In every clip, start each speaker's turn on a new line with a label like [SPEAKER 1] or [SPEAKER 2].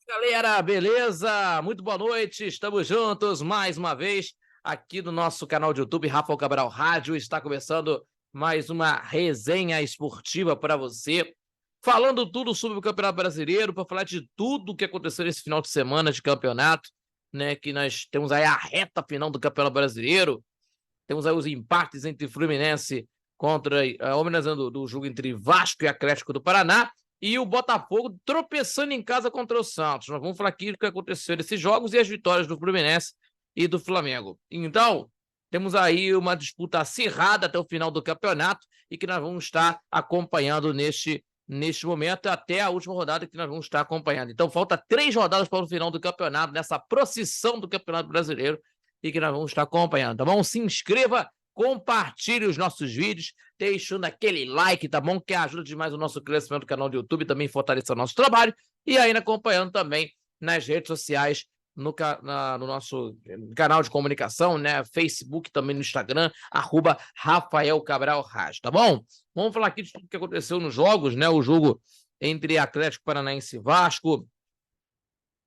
[SPEAKER 1] Galera, beleza? Muito boa noite, estamos juntos mais uma vez aqui no nosso canal de YouTube, Rafael Cabral Rádio. Está começando mais uma resenha esportiva para você, falando tudo sobre o Campeonato Brasileiro, para falar de tudo o que aconteceu nesse final de semana de campeonato, né? Que nós temos aí a reta final do Campeonato Brasileiro, temos aí os empates entre Fluminense contra, homenageando do jogo entre Vasco e Atlético do Paraná, e o Botafogo tropeçando em casa contra o Santos. Nós vamos falar aqui do que aconteceu nesses jogos e as vitórias do Fluminense e do Flamengo. Então, temos aí uma disputa acirrada até o final do campeonato e que nós vamos estar acompanhando neste momento, até a última rodada que nós vamos estar acompanhando. Então, falta 3 rodadas para o final do campeonato, nessa procissão do Campeonato Brasileiro, e que nós vamos estar acompanhando, tá bom? Se inscreva, compartilhe os nossos vídeos, deixando aquele like, tá bom? Que ajuda demais o nosso crescimento do canal do YouTube, também fortalece o nosso trabalho, e ainda acompanhando também nas redes sociais, no nosso canal de comunicação, né? Facebook, também no Instagram, @RafaelCabralRádio, tá bom? Vamos falar aqui de tudo que aconteceu nos jogos, né? O jogo entre Atlético Paranaense e Vasco,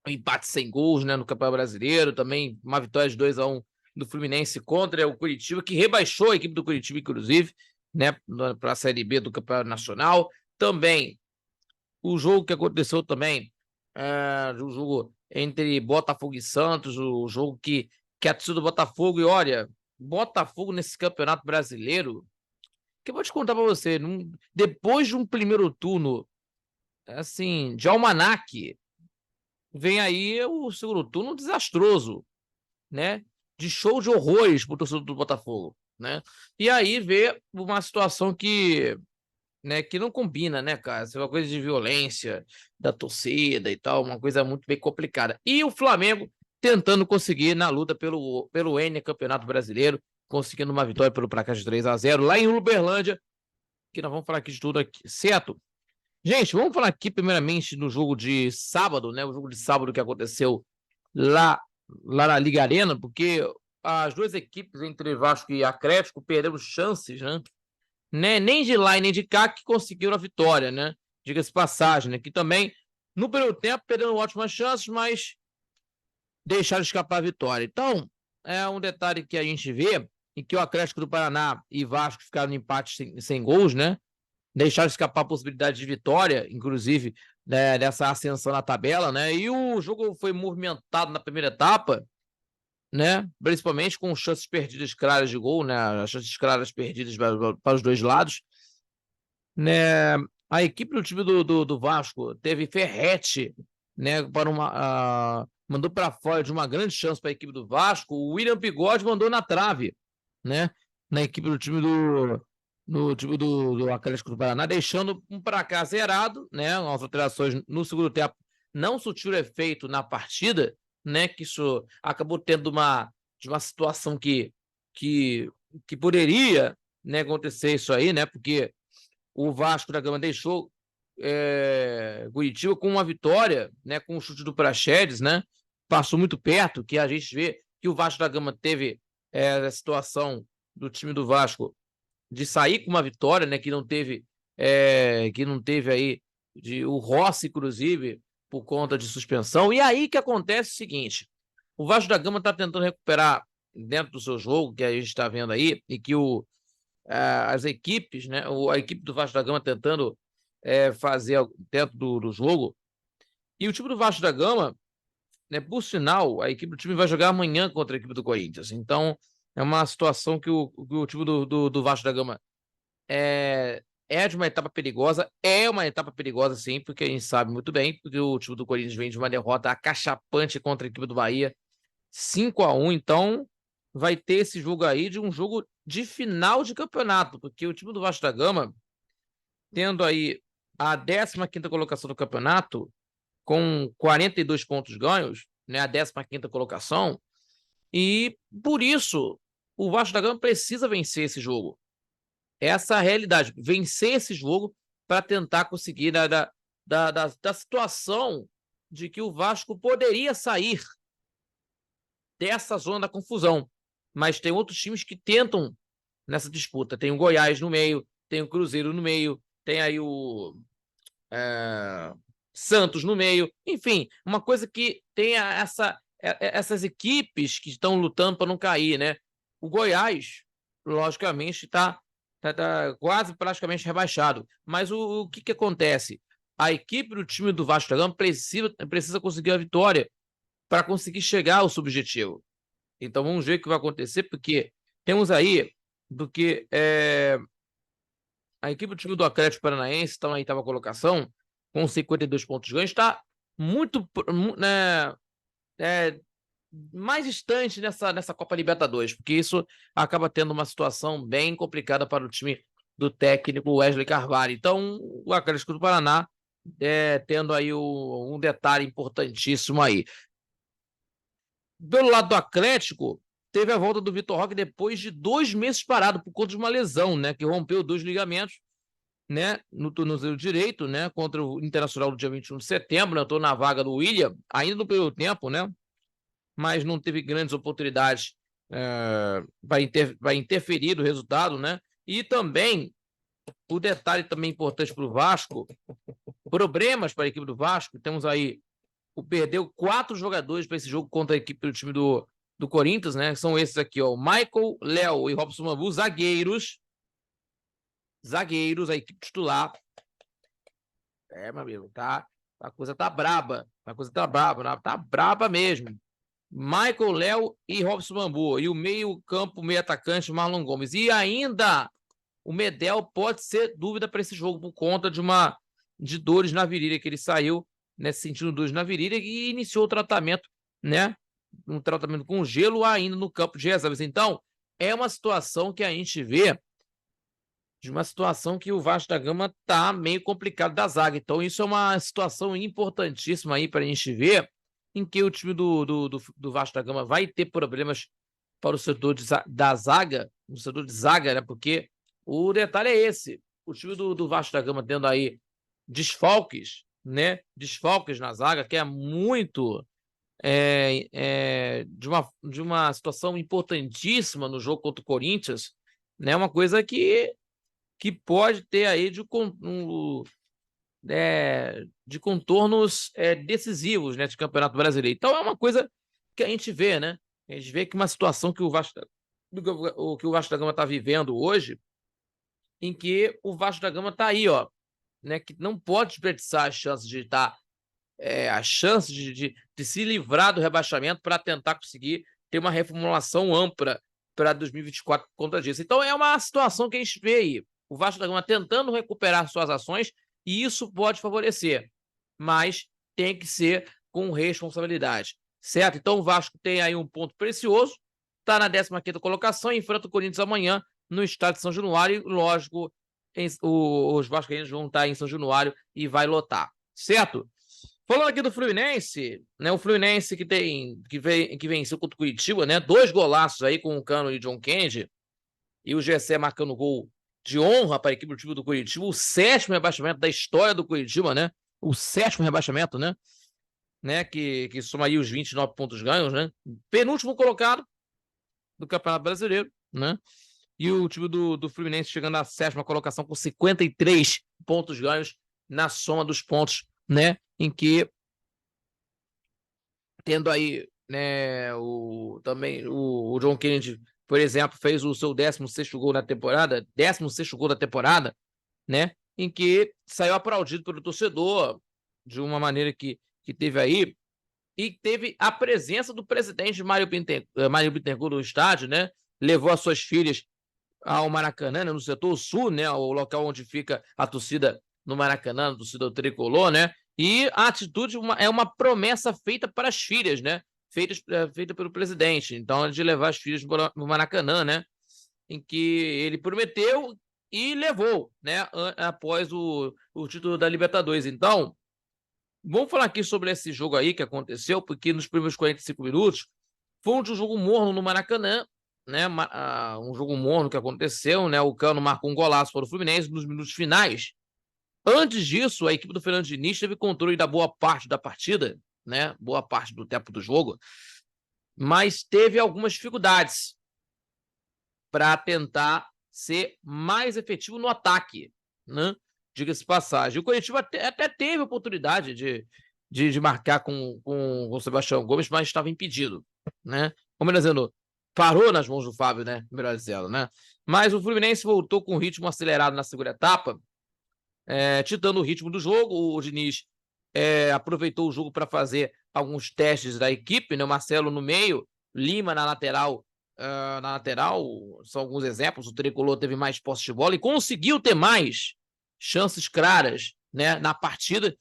[SPEAKER 1] um empate sem gols, né, no Campeonato Brasileiro, também uma vitória de 2-1 do Fluminense contra o Curitiba, que rebaixou a equipe do Curitiba, inclusive, né, para a Série B do Campeonato Nacional. Também o jogo que aconteceu também, o jogo entre Botafogo e Santos, o jogo que a torcida do Botafogo, e olha, Botafogo nesse Campeonato Brasileiro, que eu vou te contar para você, depois de um primeiro turno, assim, de almanaque, vem aí o segundo turno desastroso, né? De show de horrores pro torcedor do Botafogo, né? E aí vê uma situação que não combina, né, cara? Isso é uma coisa de violência da torcida e tal, uma coisa muito bem complicada. E o Flamengo tentando conseguir na luta pelo N Campeonato Brasileiro, conseguindo uma vitória pelo placar de 3-0 lá em Uberlândia, que nós vamos falar aqui de tudo aqui, certo? Gente, vamos falar aqui primeiramente no jogo de sábado, né? O jogo de sábado que aconteceu lá na Liga Arena, porque as duas equipes, entre Vasco e Atlético, perderam chances, né? Nem de lá e nem de cá que conseguiram a vitória, né? Diga-se passagem, né? Que também, no primeiro tempo, perderam ótimas chances, mas deixaram escapar a vitória. Então, é um detalhe que a gente vê, em que o Atlético do Paraná e Vasco ficaram no empate sem gols, né? Deixaram escapar a possibilidade de vitória, inclusive, né, dessa ascensão na tabela, né? E o jogo foi movimentado na primeira etapa, né? Principalmente com chances perdidas claras de gol, né? As chances claras perdidas para os dois lados, né? A equipe do time do Vasco teve Ferretti, né? Mandou para fora de uma grande chance para a equipe do Vasco. O William Bigode mandou na trave, né? Na equipe do time no time do Atlético do Paraná, deixando um placar zerado, né? As alterações no segundo tempo não surtiram efeito na partida, né? Que isso acabou tendo uma situação que, que poderia, né, acontecer isso aí, né? Porque o Vasco da Gama deixou Curitiba com uma vitória, né? Com o chute do Praxedes, né? Passou muito perto, que a gente vê que o Vasco da Gama teve a situação do time do Vasco de sair com uma vitória, né? Que não teve aí o Rossi, inclusive, por conta de suspensão. E aí que acontece o seguinte: o Vasco da Gama está tentando recuperar dentro do seu jogo, que a gente está vendo aí, e que as equipes, né? A equipe do Vasco da Gama tentando fazer dentro do jogo. E o time do Vasco da Gama, né, por sinal, a equipe do time vai jogar amanhã contra a equipe do Corinthians. Então, é uma situação que o time do Vasco da Gama é de uma etapa perigosa, é uma etapa perigosa sim, porque a gente sabe muito bem, porque o time do Corinthians vem de uma derrota acachapante contra a equipe do Bahia, 5-1, então vai ter esse jogo aí de um jogo de final de campeonato, porque o time do Vasco da Gama, tendo aí a 15ª colocação do campeonato, com 42 pontos ganhos, né, a 15ª colocação, e por isso o Vasco da Gama precisa vencer esse jogo. Essa é a realidade, vencer esse jogo para tentar conseguir da situação de que o Vasco poderia sair dessa zona da confusão. Mas tem outros times que tentam nessa disputa. Tem o Goiás no meio, tem o Cruzeiro no meio, tem aí o Santos no meio, enfim, uma coisa que tenha essas equipes que estão lutando para não cair, né? O Goiás, logicamente, está quase praticamente rebaixado. Mas o que acontece? A equipe do time do Vasco da Gama precisa conseguir a vitória para conseguir chegar ao subjetivo. Então vamos ver o que vai acontecer, porque temos aí a equipe do time do Atlético Paranaense está na 8ª colocação, com 52 pontos ganhos, está muito né, mais distante nessa Copa Libertadores, porque isso acaba tendo uma situação bem complicada para o time do técnico Wesley Carvalho. Então, o Atlético do Paraná tendo aí um detalhe importantíssimo aí. Pelo lado do Atlético, teve a volta do Vitor Roque depois de 2 meses parado por conta de uma lesão, né, que rompeu 2 ligamentos, né, no tornozelo direito, né, contra o Internacional do dia 21 de setembro, entrou na vaga do William, ainda no primeiro tempo, né, mas não teve grandes oportunidades para interferir no resultado, né, e também, o detalhe também importante para o Vasco, problemas para a equipe do Vasco, temos aí, perdeu 4 jogadores para esse jogo contra a equipe do time do Corinthians, né, são esses aqui, ó, Michael, Léo e Robson Mambu, zagueiros, a equipe titular. Meu amigo, a coisa tá braba. Tá braba mesmo. Michael, Léo e Robson Mambu. E o meio-campo, meio-atacante, Marlon Gomes. E ainda o Medel pode ser dúvida para esse jogo por conta de dores na virilha, que ele saiu, né, sentindo dores na virilha e iniciou o tratamento, né? Um tratamento com gelo ainda no campo de reservas. Então, é uma situação que a gente vê de uma situação que o Vasco da Gama tá meio complicado da zaga. Então, isso é uma situação importantíssima aí para a gente ver em que o time do Vasco da Gama vai ter problemas para o setor da zaga, no setor de zaga, né? Porque o detalhe é esse: o time do Vasco da Gama tendo aí desfalques, né? Desfalques na zaga, que é muito de uma situação importantíssima no jogo contra o Corinthians, né? Uma coisa que pode ter aí de contornos decisivos, né, de Campeonato Brasileiro. Então é uma coisa que a gente vê, né? A gente vê que uma situação que o Vasco da Gama está vivendo hoje, em que o Vasco da Gama está aí, ó, né, que não pode desperdiçar a chance de estar a chance de se livrar do rebaixamento para tentar conseguir ter uma reformulação ampla para 2024 por conta disso. Então é uma situação que a gente vê aí, o Vasco da Gama tentando recuperar suas ações, e isso pode favorecer, mas tem que ser com responsabilidade, certo? Então o Vasco tem aí um ponto precioso, está na 15ª colocação, enfrenta o Corinthians amanhã no estádio de São Januário, e lógico, os vascaínos vão estar em São Januário e vai lotar, certo? Falando aqui do Fluminense, né? O Fluminense que venceu contra o Curitiba, né? 2 golaços aí com o Cano e John Kennedy, e o Gessé marcando gol de honra para a equipe do time do Curitiba, o 7º rebaixamento da história do Curitiba, né? O 7º rebaixamento, né? Que soma aí os 29 pontos ganhos, né? Penúltimo colocado do Campeonato Brasileiro, né? E o time do Fluminense chegando à 7ª colocação com 53 pontos ganhos na soma dos pontos, né? Em que, tendo aí, né, também o John Kennedy, por exemplo, fez o seu 16º gol na temporada, 16º gol da temporada, né? Em que saiu aplaudido pelo torcedor de uma maneira que teve aí, e teve a presença do presidente Mário Bittencourt no estádio, né? Levou as suas filhas ao Maracanã, né, no setor sul, né, o local onde fica a torcida no Maracanã, a torcida tricolor, né? E a atitude é uma promessa feita para as filhas, né? Feita pelo presidente. Então, de levar as filhas no Maracanã, né? Em que ele prometeu e levou, né? Após o título da Libertadores. Então, vamos falar aqui sobre esse jogo aí que aconteceu, porque nos primeiros 45 minutos foi um jogo morno no Maracanã, né? Um jogo morno que aconteceu, né? O Cano marcou um golaço para o Fluminense nos minutos finais. Antes disso, a equipe do Fernando Diniz teve controle da boa parte da partida, né? Boa parte do tempo do jogo, mas teve algumas dificuldades para tentar ser mais efetivo no ataque, né? diga-se de passagem. O Coritiba até teve oportunidade de marcar com o Sebastião Gomes, mas estava impedido, né? Como dizendo, parou nas mãos do Fábio, né? Melhor dizendo, né? Mas o Fluminense voltou com ritmo acelerado na segunda etapa, ditando o ritmo do jogo. O Diniz aproveitou o jogo para fazer alguns testes da equipe, né? O Marcelo no meio, Lima na lateral, são alguns exemplos. O Tricolor teve mais posse de bola e conseguiu ter mais chances claras, né, na partida,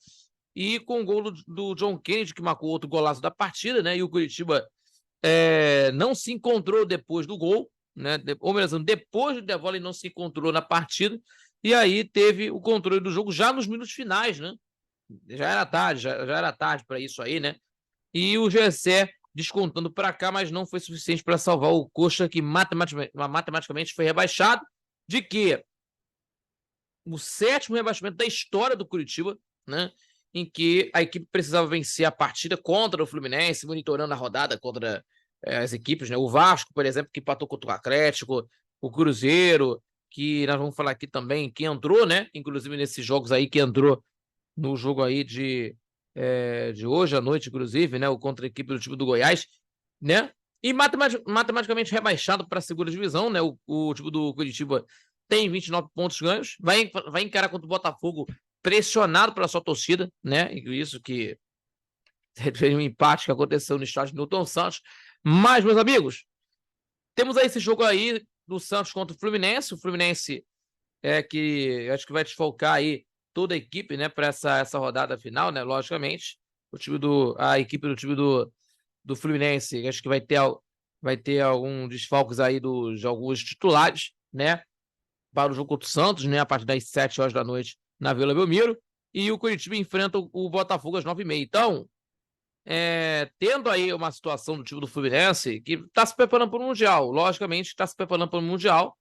[SPEAKER 1] e com o gol do John Kennedy, que marcou outro golaço da partida, né? E o Curitiba não se encontrou depois do gol, né? Ou melhor, depois do devolve, ele não se encontrou na partida, e aí teve o controle do jogo já nos minutos finais, né? Já era tarde para isso aí, né? E o Gessé descontando para cá, mas não foi suficiente para salvar o Coxa, que matematicamente foi rebaixado. De que o 7º rebaixamento da história do Curitiba, né? Em que a equipe precisava vencer a partida contra o Fluminense, monitorando a rodada contra as equipes, né? O Vasco, por exemplo, que empatou contra o Atlético, o Cruzeiro, que nós vamos falar aqui também, que entrou, né? Inclusive nesses jogos aí, que entrou no jogo aí de hoje à noite, inclusive, né? O contra a equipe do time do Goiás, né? E matematicamente rebaixado para a segunda divisão, né? O time do Curitiba tem 29 pontos ganhos, vai encarar contra o Botafogo pressionado pela sua torcida, né? Isso que teve um empate que aconteceu no estádio do Newton Santos. Mas, meus amigos, temos aí esse jogo aí do Santos contra o Fluminense. O Fluminense que acho que vai desfalcar aí toda a equipe, né, para essa rodada final, né? Logicamente, a equipe do time do Fluminense, acho que vai ter alguns desfalques aí de alguns titulares, né, para o jogo contra o Santos, né, a partir das 7 horas da noite na Vila Belmiro, e o Curitiba enfrenta o Botafogo às 9h30. Então, tendo aí uma situação do time do Fluminense que está se preparando para o Mundial, logicamente está se preparando para o Mundial,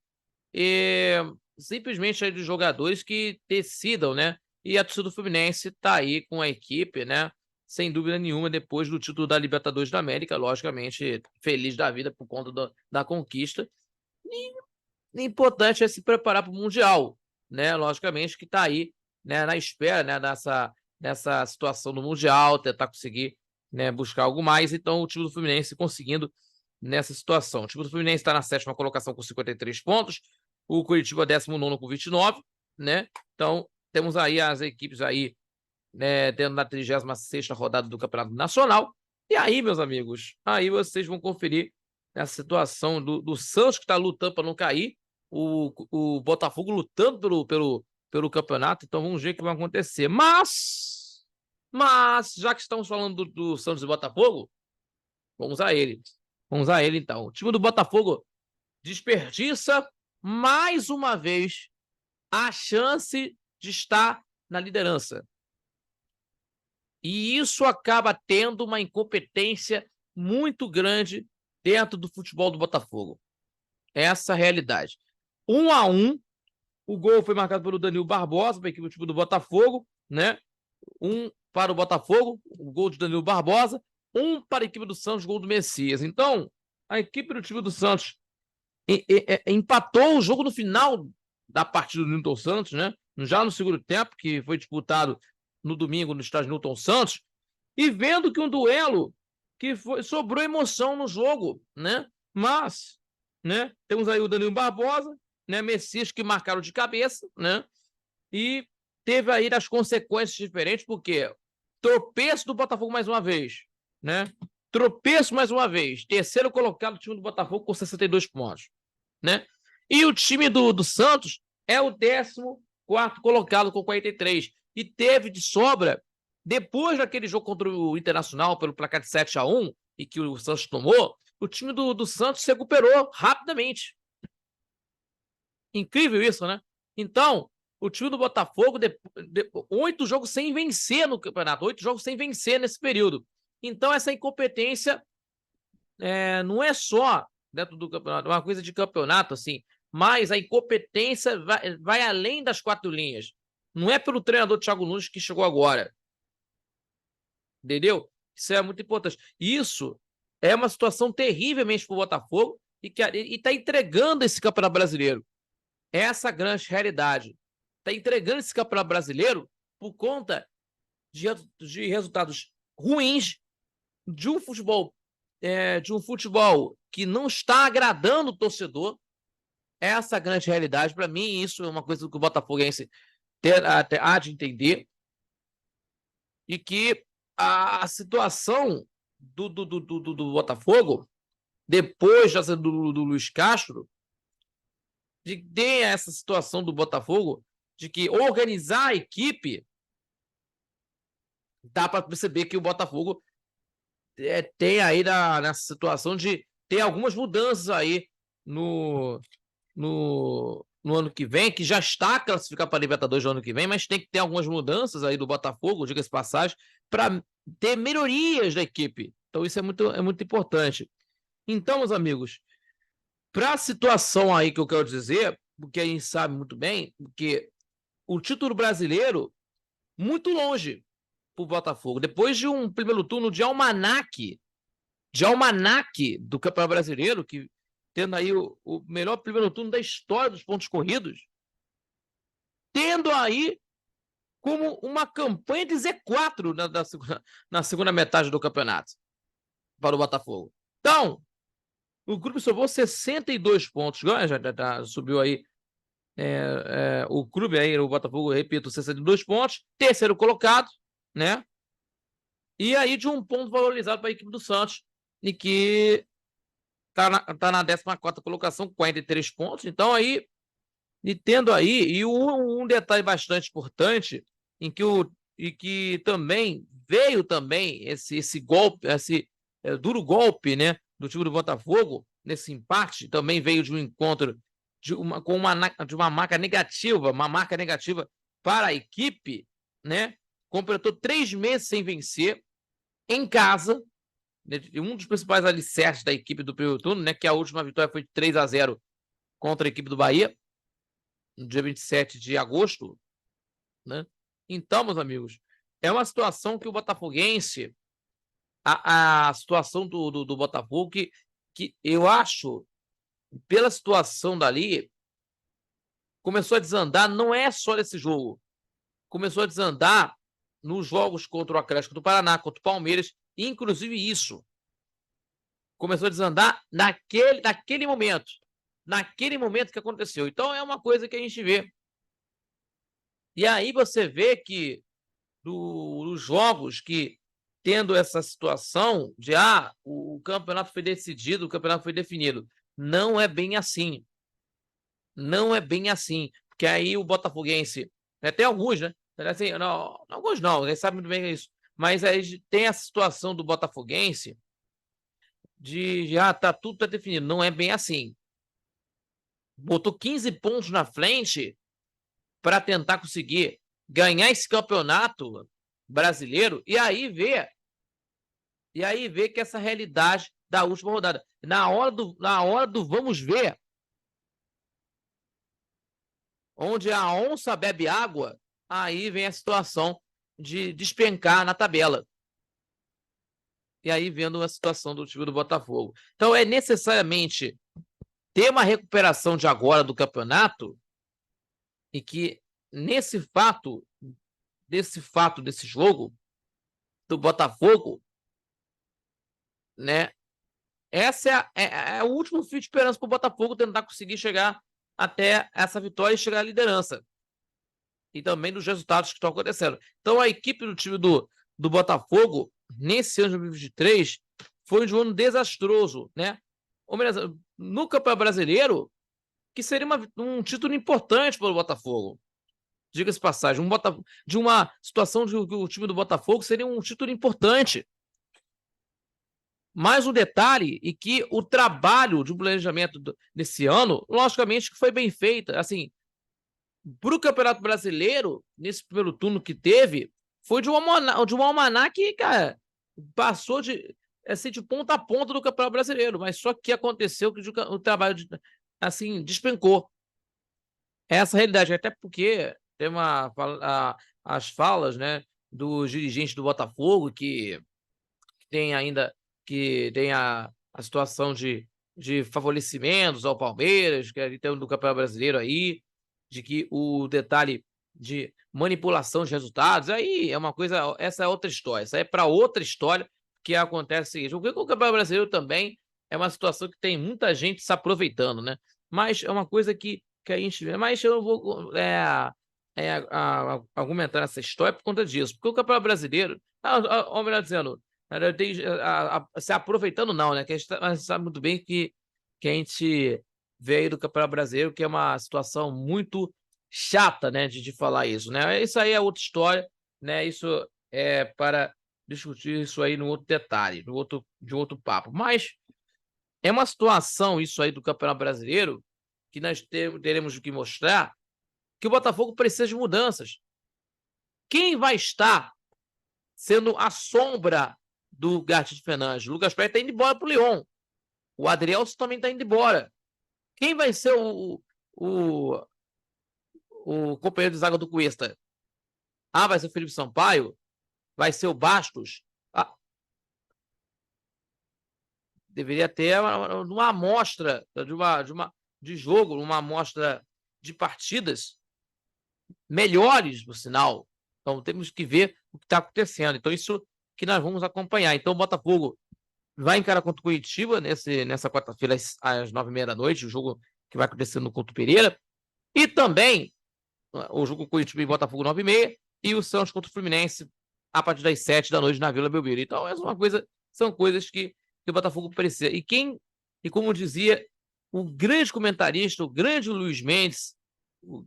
[SPEAKER 1] e simplesmente aí de jogadores que decidam, né? E a torcida do Fluminense está aí com a equipe, né? Sem dúvida nenhuma, depois do título da Libertadores da América, logicamente feliz da vida por conta da conquista. E o importante é se preparar para o Mundial, né? Logicamente que está aí, né, na espera, né, dessa situação do Mundial, tentar conseguir, né, buscar algo mais. Então, o time do Fluminense conseguindo nessa situação. O time do Fluminense está na 7ª colocação com 53 pontos, o Curitiba 19º com 29, né? Então, temos aí as equipes aí, né, dentro da 36ª rodada do Campeonato Nacional. E aí, meus amigos, aí vocês vão conferir a situação do Santos, que está lutando para não cair, o Botafogo lutando pelo campeonato. Então, vamos ver o que vai acontecer. Mas já que estamos falando do Santos e Botafogo, vamos a ele. Vamos a ele, então. O time do Botafogo desperdiça mais uma vez a chance de estar na liderança. E isso acaba tendo uma incompetência muito grande dentro do futebol do Botafogo. Essa é a realidade. 1-1, o gol foi marcado pelo Danilo Barbosa, para a equipe do time do Botafogo, né? 1 para o Botafogo, o gol de Danilo Barbosa, 1 para a equipe do Santos, gol do Messias. Então, a equipe do time do Santos empatou o jogo no final da partida do Newton Santos, né? Já no segundo tempo, que foi disputado no domingo no estádio Newton Santos, e vendo que um duelo que sobrou emoção no jogo, né? Mas, né, temos aí o Danilo Barbosa, né, Messias, que marcaram de cabeça, né? E teve aí as consequências diferentes, porque tropeço do Botafogo mais uma vez, né? Tropeço mais uma vez. Terceiro colocado, o time do Botafogo com 62 pontos, né? E o time do Santos é o 14º colocado com 43. E teve de sobra, depois daquele jogo contra o Internacional, pelo placar de 7-1, e que o Santos tomou, o time do Santos se recuperou rapidamente. Incrível isso, né? Então, o time do Botafogo, 8 jogos sem vencer no campeonato, 8 jogos sem vencer nesse período. Então, essa incompetência não é só dentro do campeonato, é uma coisa de campeonato, assim, mas a incompetência vai além das 4 linhas. Não é pelo treinador Thiago Nunes que chegou agora. Entendeu? Isso é muito importante. Isso é uma situação terrivelmente para o Botafogo e está entregando esse Campeonato Brasileiro. Essa grande realidade. está entregando esse Campeonato Brasileiro por conta de resultados ruins, de um futebol que não está agradando o torcedor. Essa é a grande realidade. Para mim, isso é uma coisa que o botafoguense há de entender. E que a situação do Botafogo, depois da saída do Luiz Castro, de ter essa situação do Botafogo, de que organizar a equipe, dá para perceber que o Botafogo tem aí nessa situação de ter algumas mudanças aí no ano que vem, que já está classificado para a Libertadores no ano que vem, mas tem que ter algumas mudanças aí do Botafogo, diga-se passagem, para ter melhorias da equipe. Então isso é muito importante. Então, meus amigos, para a situação aí que eu quero dizer, porque a gente sabe muito bem, que o título brasileiro, muito longe para o Botafogo. Depois de um primeiro turno de almanaque do Campeonato Brasileiro, que tendo aí o melhor primeiro turno da história dos pontos corridos, tendo aí como uma campanha de Z4 na segunda metade do campeonato para o Botafogo. Então, o grupo somou 62 pontos, já subiu aí o clube aí, o Botafogo, repito, 62 pontos, terceiro colocado, né? E aí de um ponto valorizado para a equipe do Santos, e que tá na 14ª colocação, 43 pontos. Então aí, e tendo aí, e um detalhe bastante importante, e que também veio também esse golpe, esse duro golpe, né, do time do Botafogo, nesse empate, também veio de um encontro de uma marca negativa para a equipe, né? Completou 3 meses sem vencer em casa, um dos principais alicerces da equipe do primeiro turno, né, que a última vitória foi de 3-0 contra a equipe do Bahia, no dia 27 de agosto, né? Então, meus amigos, é uma situação que o botafoguense, a situação do Botafogo, que eu acho, pela situação dali, começou a desandar, não é só nesse jogo, começou a desandar nos jogos contra o Atlético do Paraná, contra o Palmeiras, inclusive isso começou a desandar naquele momento que aconteceu. Então é uma coisa que a gente vê. E aí você vê que dos jogos que, tendo essa situação de o campeonato foi decidido, o campeonato foi definido, não é bem assim. Não é bem assim. Porque aí o botafoguense, tem alguns, né? Assim, não, alguns não, eles sabem muito bem isso. Mas aí tem a situação do botafoguense de tudo tá definido. Não é bem assim. Botou 15 pontos na frente para tentar conseguir ganhar esse campeonato brasileiro, e aí vê que essa realidade da última rodada, na hora do vamos ver, onde a onça bebe água, aí vem a situação de despencar na tabela. E aí vendo a situação do time do Botafogo. Então é necessariamente ter uma recuperação de agora do campeonato, e que desse jogo do Botafogo, né? Essa é o último fio de esperança para o Botafogo tentar conseguir chegar até essa vitória e chegar à liderança. E também dos resultados que estão acontecendo. Então, a equipe do time do Botafogo, nesse ano de 2023, foi um ano desastroso, né? Ou melhor, no Campeonato Brasileiro, que seria um título importante para o Botafogo. Diga-se passagem, de uma situação de que o time do Botafogo seria um título importante. Mais um detalhe, e que o trabalho de planejamento desse ano, logicamente, que foi bem feito. Assim, para o Campeonato Brasileiro, nesse primeiro turno que teve, foi de um almanaque que, cara, passou de ponta a ponta do Campeonato Brasileiro, mas só que aconteceu que o trabalho, assim, despencou. Essa realidade, até porque tem as falas, né, dos dirigentes do Botafogo, que tem a situação de favorecimentos ao Palmeiras, que tem do Campeonato Brasileiro aí, de que o detalhe de manipulação de resultados, aí é uma coisa, essa é outra história, essa é para outra história, que acontece o seguinte, o Campeonato Brasileiro também é uma situação que tem muita gente se aproveitando, né? Mas é uma coisa que a gente vê, mas eu não vou argumentar essa história por conta disso, porque o Campeonato Brasileiro, ou melhor dizendo, se aproveitando não, né? Que a gente sabe muito bem que a gente vê aí do Campeonato Brasileiro, que é uma situação muito chata, né, de falar isso, né? Isso aí é outra história, né? Isso é para discutir isso aí no outro detalhe, de outro papo. Mas é uma situação isso aí do Campeonato Brasileiro que nós teremos que mostrar que o Botafogo precisa de mudanças. Quem vai estar sendo a sombra do Gatito Fernandes? O Lucas Perry está indo embora para o Lyon. O Adrielson também está indo embora. Quem vai ser o companheiro de zaga do Cuesta? Vai ser o Felipe Sampaio? Vai ser o Bastos? Deveria ter uma amostra de jogo, uma amostra de partidas melhores, por sinal. Então, temos que ver o que está acontecendo. Então, isso que nós vamos acompanhar. Então, o Botafogo vai encarar contra o Curitiba nessa quarta-feira, às 9h30 da noite, o jogo que vai acontecer no Couto Pereira. E também o jogo Curitiba e Botafogo 9h30 e o Santos contra o Fluminense a partir das 7 da noite na Vila Belmiro. Então, são coisas que o Botafogo precisa. E como dizia o grande comentarista, o grande Luiz Mendes, o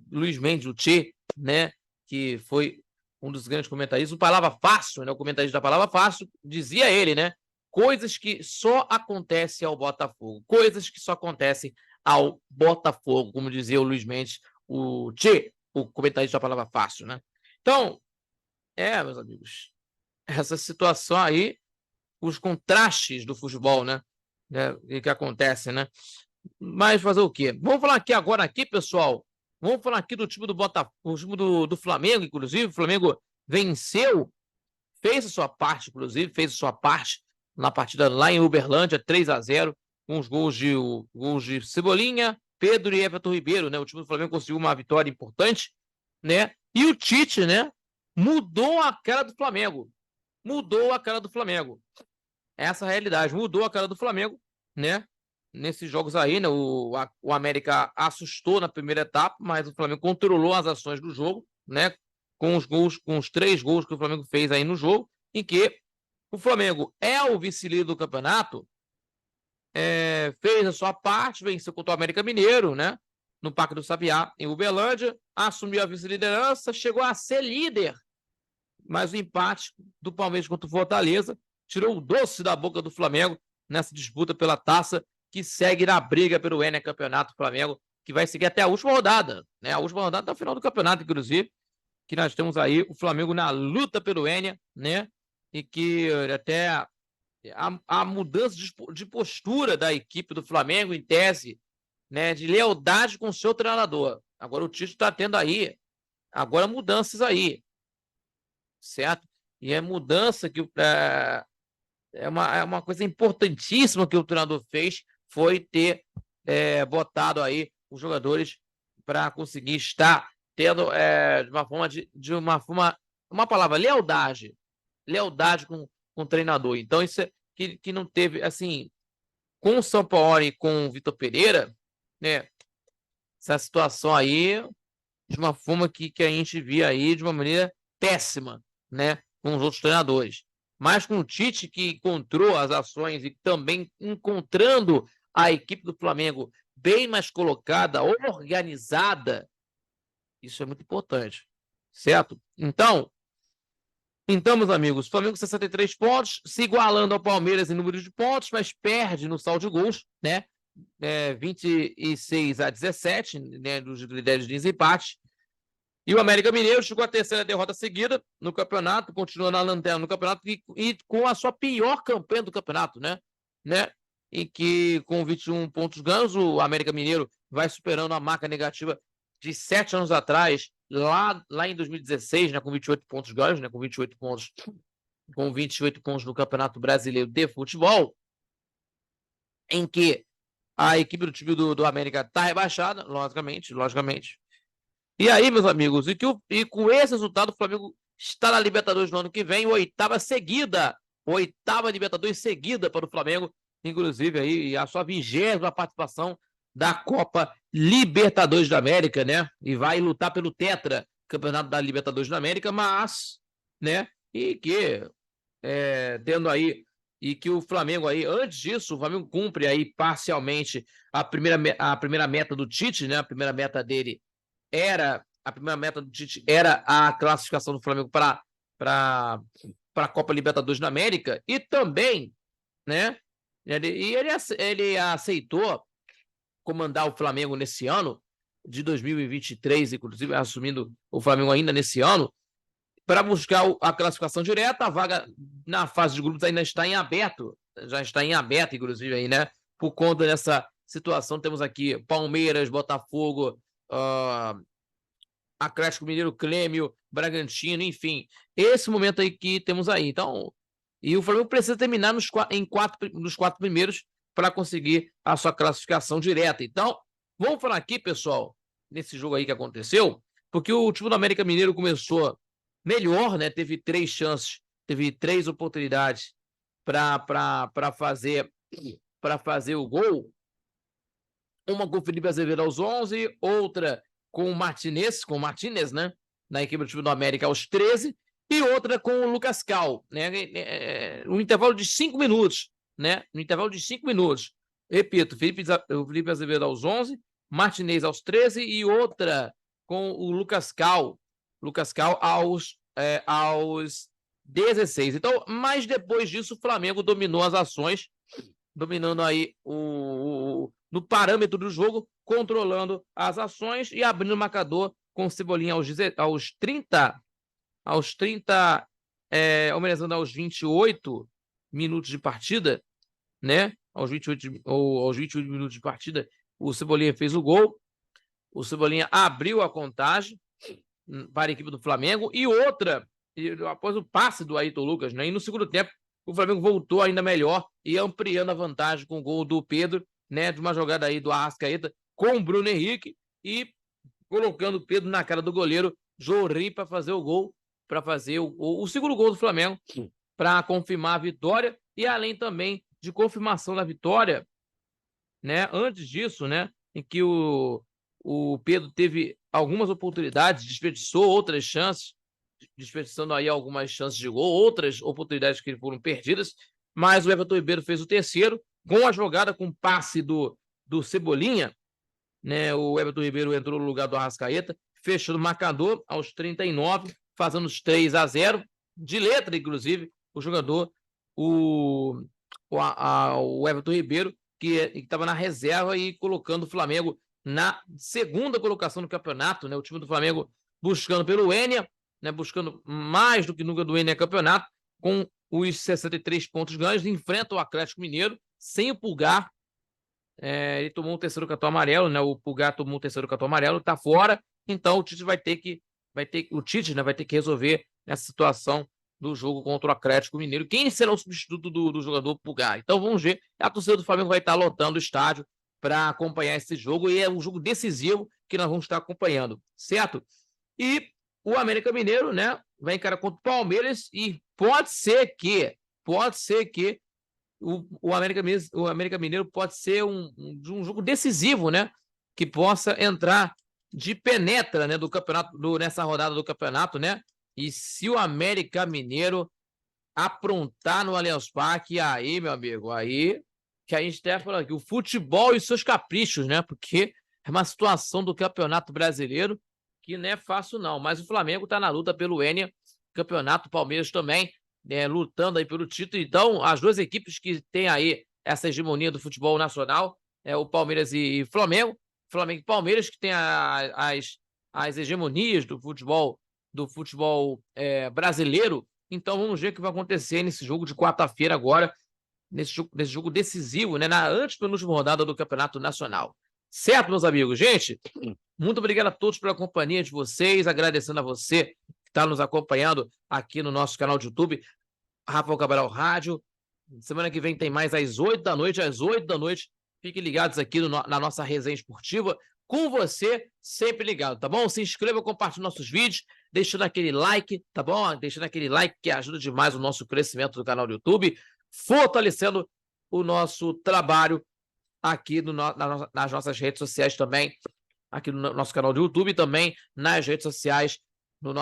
[SPEAKER 1] Tchê, né, que foi um dos grandes comentaristas, o Palavra Fácil, né, o comentarista da Palavra Fácil, dizia ele, né, coisas que só acontecem ao Botafogo, coisas que só acontecem ao Botafogo, como dizia o Luiz Mendes, o Tchê, o comentarista da Palavra Fácil, né? Então, meus amigos, essa situação aí, os contrastes do futebol, né, que acontecem, né? Mas fazer o quê? Vamos falar agora, pessoal. Vamos falar aqui do time do Botafogo, o time do Flamengo, inclusive. O Flamengo venceu, fez a sua parte, inclusive, na partida lá em Uberlândia, 3-0, com os gols de Cebolinha, Pedro e Everton Ribeiro, né? O time do Flamengo conseguiu uma vitória importante, né? E o Tite, né? Mudou a cara do Flamengo. Mudou a cara do Flamengo. Essa é a realidade. Mudou a cara do Flamengo, né? Nesses jogos aí, né? O América assustou na primeira etapa, mas o Flamengo controlou as ações do jogo, né? Com os 3 gols que o Flamengo fez aí no jogo, em que o Flamengo é o vice-líder do campeonato, fez a sua parte, venceu contra o América Mineiro, né? No Parque do Sabiá, em Uberlândia, assumiu a vice-liderança, chegou a ser líder, mas o empate do Palmeiras contra o Fortaleza tirou o doce da boca do Flamengo nessa disputa pela taça, que segue na briga pelo N Campeonato Flamengo, que vai seguir até a última rodada, né? A última rodada até o final do campeonato, inclusive, que nós temos aí o Flamengo na luta pelo N, né? E que até a mudança de postura da equipe do Flamengo, em tese, né, de lealdade com o seu treinador. Agora o Tite está tendo aí, agora mudanças aí, certo? E é mudança que é uma coisa importantíssima que o treinador fez, foi ter botado aí os jogadores para conseguir estar tendo uma palavra, lealdade com o treinador. Então, isso que não teve, assim, com o Sampaoli e com o Vitor Pereira, né, essa situação aí, de uma forma que a gente via aí de uma maneira péssima, né, com os outros treinadores. Mas com o Tite, que encontrou as ações e também encontrando a equipe do Flamengo bem mais colocada, organizada, isso é muito importante, certo? Então, meus amigos, o Flamengo 63 pontos, se igualando ao Palmeiras em número de pontos, mas perde no saldo de gols, né? 26-17, né, dos líderes de desempate. E o América Mineiro chegou à terceira derrota seguida no campeonato, continua na lanterna no campeonato e com a sua pior campanha do campeonato, né? Em que, com 21 pontos ganhos, o América Mineiro vai superando a marca negativa de 7 anos atrás, lá em 2016, né, com 28 pontos ganhos, né, com 28 pontos no Campeonato Brasileiro de Futebol, em que a equipe do time do América está rebaixada, logicamente, E aí, meus amigos, e com esse resultado, o Flamengo está na Libertadores no ano que vem, oitava Libertadores seguida para o Flamengo, inclusive aí a sua 20ª participação da Copa Libertadores da América, né? E vai lutar pelo Tetra, Campeonato da Libertadores da América, mas, né? E que tendo aí e que o Flamengo aí, antes disso, o Flamengo cumpre aí parcialmente a primeira meta do Tite, né? A primeira meta do Tite era a classificação do Flamengo para a Copa Libertadores da América e também, né? Ele aceitou comandar o Flamengo nesse ano de 2023, inclusive assumindo o Flamengo ainda nesse ano, para buscar a classificação direta. A vaga na fase de grupos ainda está em aberto, já está em aberto, inclusive, aí, né? Por conta dessa situação, temos aqui Palmeiras, Botafogo, Atlético Mineiro, Grêmio, Bragantino, enfim. Esse momento aí que temos aí. Então, e o Flamengo precisa terminar nos 4 primeiros para conseguir a sua classificação direta. Então, vamos falar aqui, pessoal, nesse jogo aí que aconteceu, porque o time do América Mineiro começou melhor, né? Teve 3 chances, teve 3 oportunidades para fazer o gol. Uma com o Felipe Azevedo aos 11, outra com o Martinez, né? Na equipe do time do América aos 13, e outra com o Lucas Cal, né? No intervalo de 5 minutos, né? No intervalo de 5 minutos. Repito, o Felipe Azevedo aos 11, Martinez aos 13 e outra com o Lucas Cal aos 16. Então, mas depois disso, o Flamengo dominou as ações, dominando aí no parâmetro do jogo, controlando as ações e abrindo o marcador com o Cebolinha aos 30, homenageando aos 28 minutos de partida, né? Aos 28 minutos de partida, o Cebolinha fez o gol. O Cebolinha abriu a contagem para a equipe do Flamengo e outra, após o passe do Ayrton Lucas, né? E no segundo tempo, o Flamengo voltou ainda melhor e ampliando a vantagem com o gol do Pedro, né? De uma jogada aí do Arrascaeta com o Bruno Henrique e colocando o Pedro na cara do goleiro Jorri para fazer o gol, para fazer o segundo gol do Flamengo, para confirmar a vitória e além também de confirmação da vitória, né? Antes disso, né? Em que o Pedro teve algumas oportunidades, desperdiçou outras chances, desperdiçando aí algumas chances de gol, outras oportunidades que foram perdidas, mas o Everton Ribeiro fez o terceiro, com a jogada com passe do Cebolinha, né? O Everton Ribeiro entrou no lugar do Arrascaeta, fechou o marcador aos 39, fazendo os 3-0, de letra, inclusive, o jogador, o Everton Ribeiro, que estava na reserva e colocando o Flamengo na segunda colocação do campeonato, né? O time do Flamengo buscando pelo Enia, né? Buscando mais do que nunca do Enia campeonato, com os 63 pontos ganhos, enfrenta o Atlético Mineiro sem o Pulgar. Ele tomou um terceiro cartão amarelo, né? O Pulgar tomou um terceiro cartão amarelo, tá fora. Então o Tite vai ter que resolver essa situação do jogo contra o Atlético Mineiro. Quem será o substituto do jogador Pulgar? Então vamos ver. A torcida do Flamengo vai estar lotando o estádio para acompanhar esse jogo e é um jogo decisivo que nós vamos estar acompanhando, certo? E o América Mineiro, né, vai encarar contra o Palmeiras e pode ser que o América Mineiro pode ser um jogo decisivo, né, que possa entrar de penetra, né, do campeonato, nessa rodada do campeonato, né? E se o América Mineiro aprontar no Allianz Parque, aí, meu amigo, aí que a gente está falando aqui, o futebol e seus caprichos, né? Porque é uma situação do Campeonato Brasileiro que não é fácil, não. Mas o Flamengo está na luta pelo Enia, Campeonato, Palmeiras também, né, lutando aí pelo título. Então, as duas equipes que têm aí essa hegemonia do futebol nacional, o Palmeiras e Flamengo. Flamengo e Palmeiras, que tem as hegemonias do futebol brasileiro. Então, vamos ver o que vai acontecer nesse jogo de quarta-feira agora, nesse jogo decisivo, né, na antepenúltima rodada do Campeonato Nacional. Certo, meus amigos? Gente, muito obrigado a todos pela companhia de vocês, agradecendo a você que está nos acompanhando aqui no nosso canal de YouTube, Rafael Cabral Rádio. Semana que vem tem mais às 8 da noite, Fiquem ligados aqui na nossa resenha esportiva. com você sempre ligado, tá bom? Se inscreva, compartilhe nossos vídeos, deixando aquele like, tá bom? Deixando aquele like que ajuda demais o nosso crescimento do canal do YouTube, fortalecendo o nosso trabalho aqui nas nossas redes sociais também, aqui no nosso canal do YouTube, também nas redes sociais, nos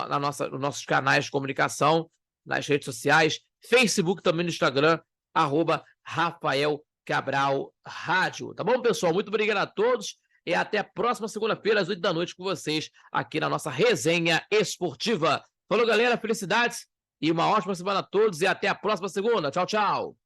[SPEAKER 1] nossos canais de comunicação, nas redes sociais, Facebook, também no Instagram, @Rafael Cabral Rádio. Tá bom, pessoal? Muito obrigado a todos e até a próxima segunda-feira, às 8 da noite, com vocês, aqui na nossa resenha esportiva. Falou, galera, felicidades e uma ótima semana a todos e até a próxima segunda. Tchau, tchau!